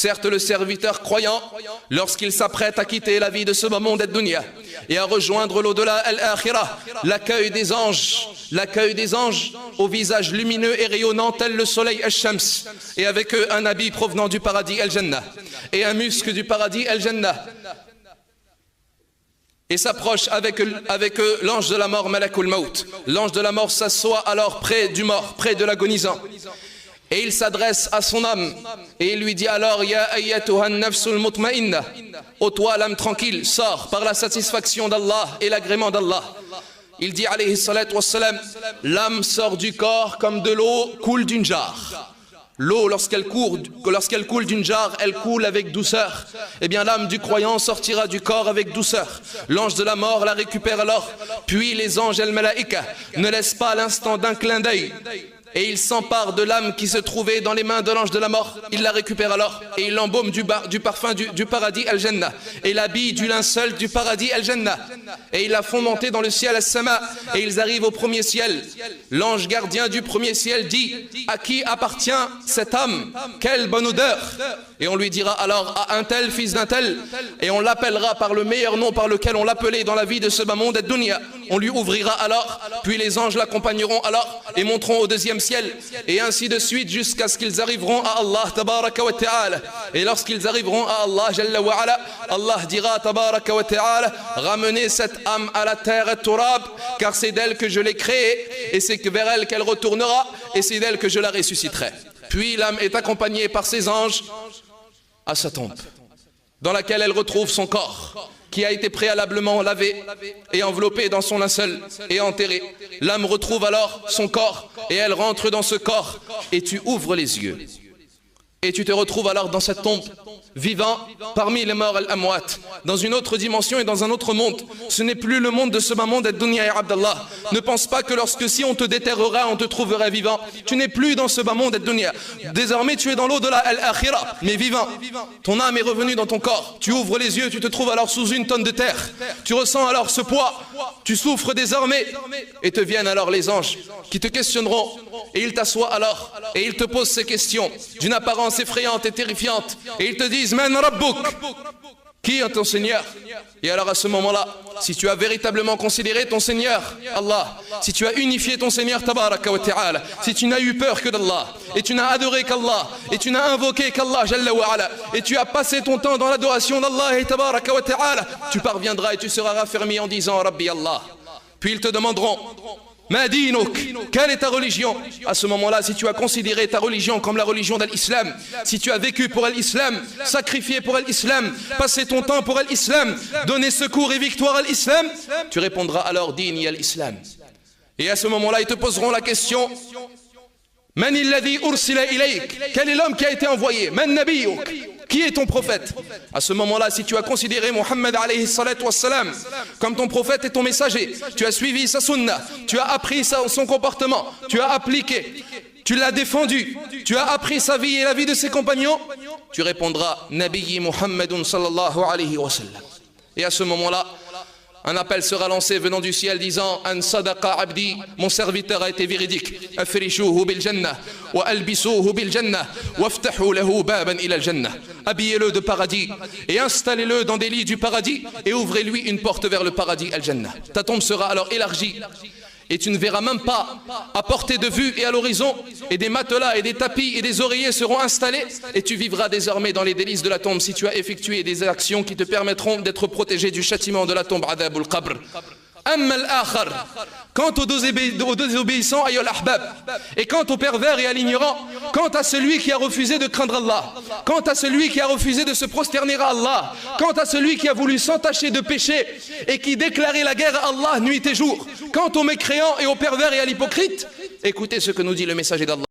Certes, le serviteur croyant, lorsqu'il s'apprête à quitter la vie de ce monde ad-dunya et à rejoindre l'au-delà al-akhirah, l'accueil des anges au visage lumineux et rayonnant tel le soleil al-shams, et avec eux un habit provenant du paradis al-jannah et un musc du paradis al-jannah. Et s'approche avec eux l'ange de la mort, Malakul Maut. L'ange de la mort s'assoit alors près du mort, près de l'agonisant. Et il s'adresse à son âme et il lui dit alors: Ya ayyatuhan nafsul mutma'inna, ô toi l'âme tranquille, sors par la satisfaction d'Allah et l'agrément d'Allah. Il dit alayhi salatu wassalam: l'âme sort du corps comme de l'eau coule d'une jarre. L'eau, lorsqu'elle coule d'une jarre, elle coule avec douceur. Eh bien, l'âme du croyant sortira du corps avec douceur. L'ange de la mort la récupère alors. Puis les anges al-malaïka ne laissent pas l'instant d'un clin d'œil. Et il s'empare de l'âme qui se trouvait dans les mains de l'ange de la mort. Il la récupère alors et il l'embaume du parfum du paradis al-jannah et l'habille du linceul du paradis al-jannah. Et ils la font monter dans le ciel as-sama et ils arrivent au premier ciel. L'ange gardien du premier ciel dit: à qui appartient cette âme? Quelle bonne odeur! Et on lui dira alors: à un tel, fils d'un tel. Et on l'appellera par le meilleur nom par lequel on l'appelait dans la vie de ce bas monde ad-dunya. On lui ouvrira alors, puis les anges l'accompagneront alors et monteront au deuxième ciel, et ainsi de suite jusqu'à ce qu'ils arriveront à Allah tabaraka wa ta'ala. Et lorsqu'ils arriveront à Allah jalla wa ala, Allah dira tabaraka wa ta'ala: ramenez cette âme à la terre at-turab, car c'est d'elle que je l'ai créée et c'est vers elle qu'elle retournera et c'est d'elle que je la ressusciterai. Puis l'âme est accompagnée par ses anges à sa tombe, dans laquelle elle retrouve son corps qui a été préalablement lavé et enveloppé dans son linceul et enterré. L'âme retrouve alors son corps et elle rentre dans ce corps et tu ouvres les yeux. Et tu te retrouves alors dans cette tombe, vivant parmi les morts al-amwat, dans une autre dimension et dans un autre monde. Ce n'est plus le monde de ce bas monde ad-dunya ya Abdallah. Ne pense pas que lorsque si on te déterrera, on te trouverait vivant. Tu n'es plus dans ce bas monde ad-dunya. Désormais tu es dans l'au-delà al-akhirah, mais vivant. Ton âme est revenue dans ton corps. Tu ouvres les yeux, tu te trouves alors sous une tonne de terre. Tu ressens alors ce poids. Tu souffres désormais. Et te viennent alors les anges qui te questionneront. Et ils t'assoient alors et ils te posent ces questions d'une apparence effrayante et terrifiante, et ils te disent: Man Rabbouk, qui est ton Seigneur? Et alors à ce moment-là, si tu as véritablement considéré ton Seigneur Allah, si tu as unifié ton Seigneur tabaraka wa ta'ala, si tu n'as eu peur que d'Allah et tu n'as adoré qu'Allah et tu n'as invoqué qu'Allah jalla wa ala et tu as passé ton temps dans l'adoration d'Allah et tabaraka wa ta'ala, tu parviendras et tu seras raffermi en disant Rabbi Allah. Puis ils te demanderont: Ma dinouk, quelle est ta religion? À ce moment-là, si tu as considéré ta religion comme la religion de l'islam, si tu as vécu pour l'islam, sacrifié pour l'islam, passé ton temps pour l'islam, donné secours et victoire à l'islam, tu répondras alors dini al-islam. Et à ce moment-là, ils te poseront la question: Man alladhi ursila ilayk, quel est l'homme qui a été envoyé? Man nabiyouk, qui est ton prophète? À ce moment-là, si tu as considéré Muhammad alayhi salatu wassalam comme ton prophète et ton messager, tu as suivi sa sunna, tu as appris son comportement, tu as appliqué, tu l'as défendu, tu as appris sa vie et la vie de ses compagnons, tu répondras Nabiyyi Muhammadun sallallahu alayhi wa sallam. Et à ce moment-là, un appel sera lancé venant du ciel disant: An sadaqa abdi, mon serviteur a été véridique. Afrishuhu bil jannah wa albisuhu bil jannah waftahu lahu baban ila al jannah. Habillez-le de paradis et installez-le dans des lits du paradis et ouvrez-lui une porte vers le paradis al jannah. Ta tombe sera alors élargie et tu ne verras même pas à portée de vue et à l'horizon, et des matelas et des tapis et des oreillers seront installés et tu vivras désormais dans les délices de la tombe si tu as effectué des actions qui te permettront d'être protégé du châtiment de la tombe, adabul qabr. Amma al-akhar, quant aux désobéissants, ayyul ahbab, et quant aux pervers et à l'ignorant, quant à celui qui a refusé de craindre Allah, quant à celui qui a refusé de se prosterner à Allah, quant à celui qui a voulu s'entacher de péché et qui déclarait la guerre à Allah nuit et jour, quant aux mécréants et aux pervers et à l'hypocrite, écoutez ce que nous dit le messager d'Allah.